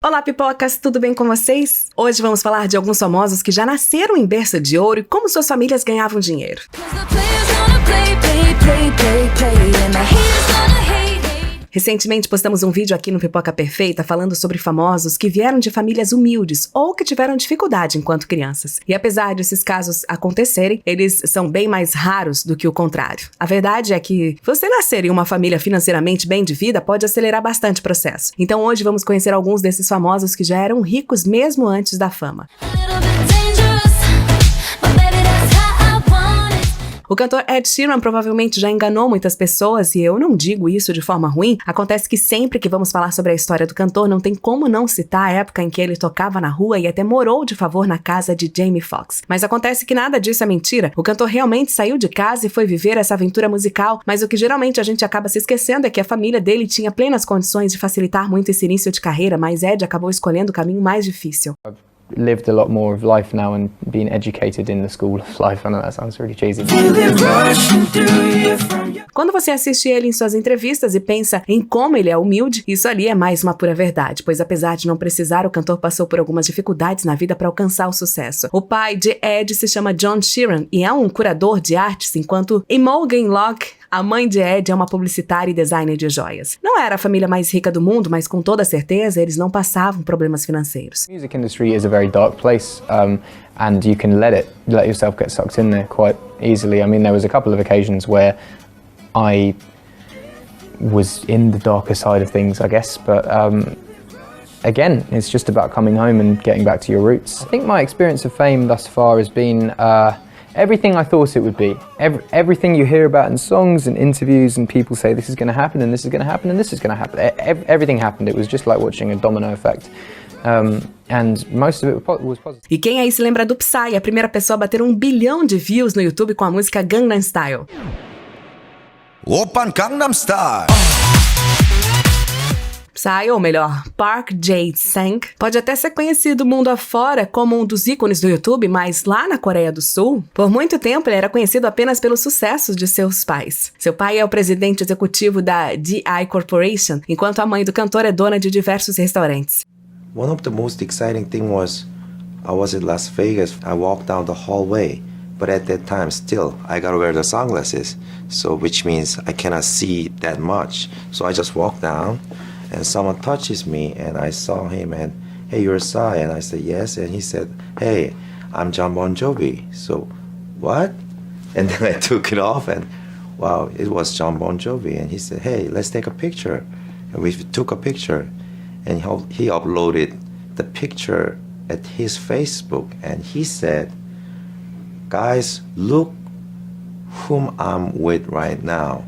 Olá, pipocas, tudo bem com vocês? Hoje vamos falar de alguns famosos que já nasceram em berço de ouro e como suas famílias ganhavam dinheiro. Recentemente postamos um vídeo aqui no Pipoca Perfeita falando sobre famosos que vieram de famílias humildes ou que tiveram dificuldade enquanto crianças. E apesar desses casos acontecerem, eles são bem mais raros do que o contrário. A verdade é que você nascer em uma família financeiramente bem de vida pode acelerar bastante o processo. Então hoje vamos conhecer alguns desses famosos que já eram ricos mesmo antes da fama. O cantor Ed Sheeran provavelmente já enganou muitas pessoas e eu não digo isso de forma ruim. Acontece que sempre que vamos falar sobre a história do cantor, não tem como não citar a época em que ele tocava na rua e até morou de favor na casa de Jamie Foxx. Mas acontece que nada disso é mentira. O cantor realmente saiu de casa e foi viver essa aventura musical, mas o que geralmente a gente acaba se esquecendo é que a família dele tinha plenas condições de facilitar muito esse início de carreira, mas Ed acabou escolhendo o caminho mais difícil. Lived a lot more of life now and been educated in the school of life. I know that sounds really cheesy. Quando você assiste ele em suas entrevistas e pensa em como ele é humilde, isso ali é mais uma pura verdade, pois apesar de não precisar, o cantor passou por algumas dificuldades na vida para alcançar o sucesso. O pai de Ed se chama John Sheeran e é um curador de artes, enquanto Imogen Locke, a mãe de Ed, é uma publicitária e designer de joias. Não era a família mais rica do mundo, mas com toda certeza eles não passavam problemas financeiros. The music industry is a very dark place, and you can let yourself get sucked in there quite easily. I mean, there was a couple of occasions where I was in the darker side of things, I guess, but again, it's just about coming home and getting back to your roots. I think my experience of fame thus far has been everything I thought it would be. Everything you hear about in songs and interviews, and people say this is going to happen and this is going to happen and this is going to happen. Everything happened. It was just like watching a domino effect. And most of it was positive. E quem aí se lembra do Psy, a primeira pessoa a bater 1 bilhão de views no YouTube com a música Gangnam Style? Oppan Gangnam Style. Psy, ou melhor, Park Jae-sang, pode até ser conhecido mundo afora como um dos ícones do YouTube, mas lá na Coreia do Sul, por muito tempo ele era conhecido apenas pelos sucessos de seus pais. Seu pai é o presidente executivo da DI Corporation, enquanto a mãe do cantor é dona de diversos restaurantes. One of the most exciting thing was I was in Las Vegas. I walked down the hallway, but at that time still I gotta wear the sunglasses, so which means I cannot see that much. So I just walked down. And someone touches me, and I saw him, and hey, you're Psy, and I said yes, and he said, hey, I'm John Bon Jovi. So, what? And then I took it off, and wow, it was John Bon Jovi, and he said, hey, let's take a picture, and we took a picture, and he uploaded the picture at his Facebook, and he said, guys, look whom I'm with right now.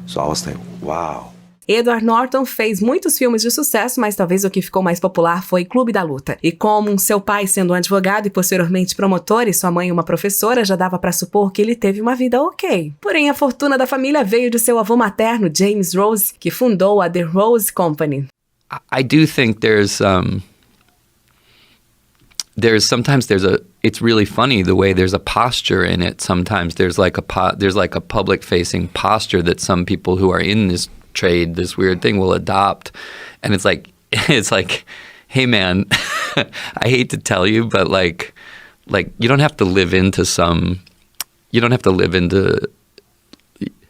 So I was like, wow. Edward Norton fez muitos filmes de sucesso, mas talvez o que ficou mais popular foi Clube da Luta. E como seu pai sendo um advogado e posteriormente promotor e sua mãe uma professora, já dava pra supor que ele teve uma vida ok. Porém, a fortuna da família veio de seu avô materno, James Rose, que fundou a The Rose Company. I do think it's really funny the way there's a posture in it. Sometimes there's like a public facing posture that some people who are in this trade, this weird thing, will adopt, and it's like hey man, I hate to tell you, but like you don't have to live into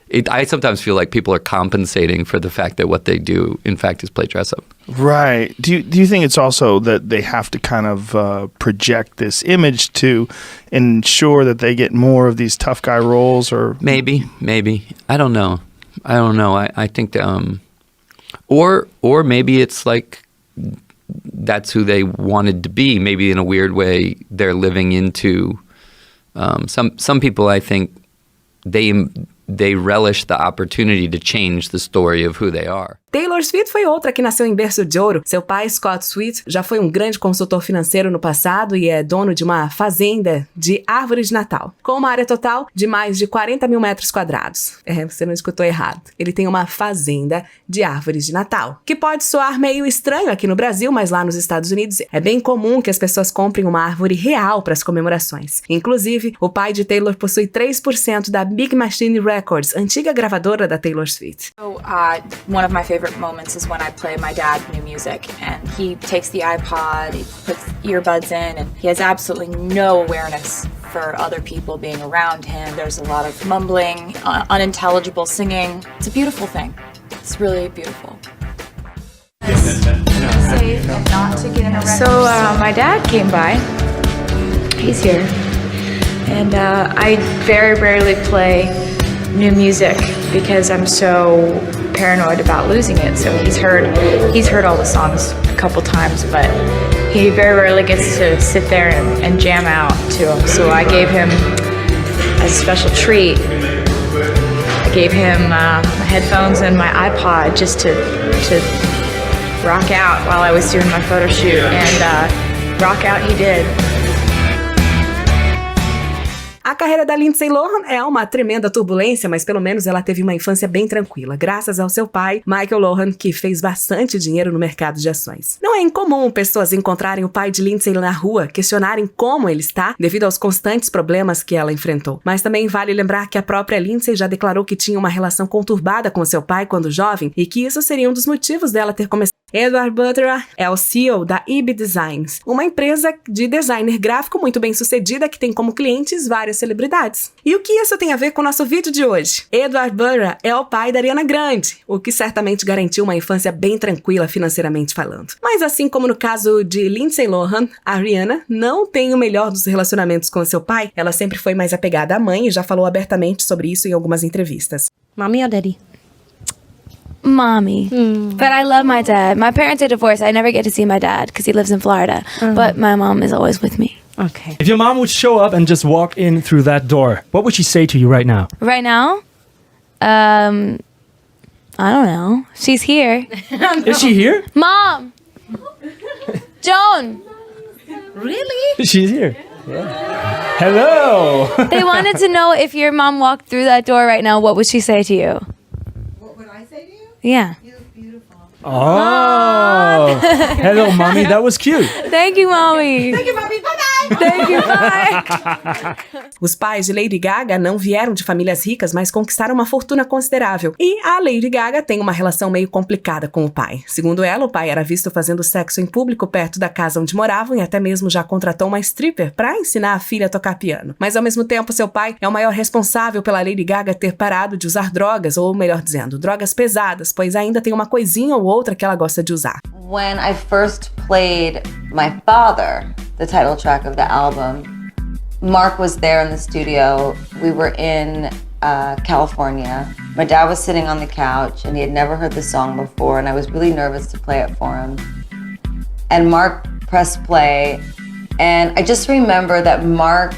it. I sometimes feel like people are compensating for the fact that what they do in fact is play dress up. Right. Do you think it's also that they have to kind of project this image to ensure that they get more of these tough guy roles? Or maybe I don't know. I think, or maybe it's like that's who they wanted to be. Maybe in a weird way, they're living into some people. I think they relish the opportunity to change the story of who they are. Taylor Swift foi outra que nasceu em berço de ouro. Seu pai, Scott Swift, já foi um grande consultor financeiro no passado e é dono de uma fazenda de árvore de Natal, com uma área total de mais de 40 mil metros quadrados. Você não escutou errado. Ele tem uma fazenda de árvores de Natal, que pode soar meio estranho aqui no Brasil, mas lá nos Estados Unidos é bem comum que as pessoas comprem uma árvore real para as comemorações. Inclusive, o pai de Taylor possui 3% da Big Machine Records, antiga gravadora da Taylor Swift. So, one of my favorite favorite moments is when I play my dad new music, and he takes the iPod, he puts earbuds in, and he has absolutely no awareness for other people being around him. There's a lot of mumbling, unintelligible singing. It's a beautiful thing. It's really beautiful. So my dad came by. He's here. And I very rarely play new music because I'm so paranoid about losing it. So he's heard all the songs a couple times, but he very rarely gets to sit there and jam out to them. So I gave him a special treat. I gave him my headphones and my iPod just to rock out while I was doing my photo shoot, and rock out he did. A carreira da Lindsay Lohan é uma tremenda turbulência, mas pelo menos ela teve uma infância bem tranquila, graças ao seu pai, Michael Lohan, que fez bastante dinheiro no mercado de ações. Não é incomum pessoas encontrarem o pai de Lindsay na rua, questionarem como ele está, devido aos constantes problemas que ela enfrentou. Mas também vale lembrar que a própria Lindsay já declarou que tinha uma relação conturbada com seu pai quando jovem, e que isso seria um dos motivos dela ter começado. Edward Butler é o CEO da EB Designs, uma empresa de designer gráfico muito bem sucedida que tem como clientes várias celebridades. E o que isso tem a ver com o nosso vídeo de hoje? Edward Butler é o pai da Ariana Grande, o que certamente garantiu uma infância bem tranquila financeiramente falando. Mas assim como no caso de Lindsay Lohan, a Ariana não tem o melhor dos relacionamentos com seu pai. Ela sempre foi mais apegada à mãe e já falou abertamente sobre isso em algumas entrevistas. Mommy or daddy? Mommy. But I love my dad. My parents are divorced. I never get to see my dad because he lives in Florida. But my mom is always with me. Okay. If your mom would show up and just walk in through that door, what would she say to you right now? Right now, I don't know. She's here. Is she here? Mom! Joan! Really? She's here. Yeah. Hello. They wanted to know if your mom walked through that door right now, what would she say to you? What would I say to you? Yeah. You look beautiful. Oh. Hello, mommy. That was cute. Thank you, Mommy. Thank you, mommy. Bye-bye. Thank you, bye. Os pais de Lady Gaga não vieram de famílias ricas, mas conquistaram uma fortuna considerável. E a Lady Gaga tem uma relação meio complicada com o pai. Segundo ela, o pai era visto fazendo sexo em público perto da casa onde moravam e até mesmo já contratou uma stripper para ensinar a filha a tocar piano. Mas ao mesmo tempo, seu pai é o maior responsável pela Lady Gaga ter parado de usar drogas, ou melhor dizendo, drogas pesadas, pois ainda tem uma coisinha ou outra que ela gosta de usar. When I first played My Father, the title track of the album, Mark was there in the studio. We were in California. My dad was sitting on the couch and he had never heard the song before, and I was really nervous to play it for him. And Mark pressed play, and I just remember that Mark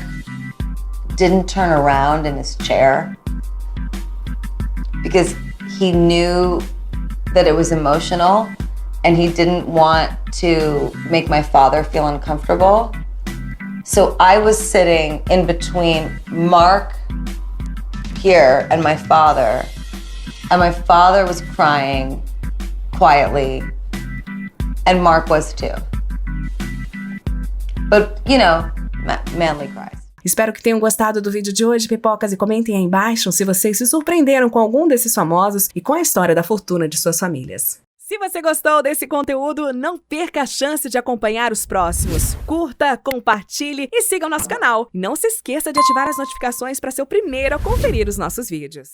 didn't turn around in his chair because he knew that it was emotional and he didn't want to make my father feel uncomfortable. So I was sitting in between Mark here and my father was crying quietly, and Mark was too. But, you know, manly cries. Espero que tenham gostado do vídeo de hoje, pipocas, e comentem aí embaixo se vocês se surpreenderam com algum desses famosos e com a história da fortuna de suas famílias. Se você gostou desse conteúdo, não perca a chance de acompanhar os próximos. Curta, compartilhe e siga o nosso canal. E não se esqueça de ativar as notificações para ser o primeiro a conferir os nossos vídeos.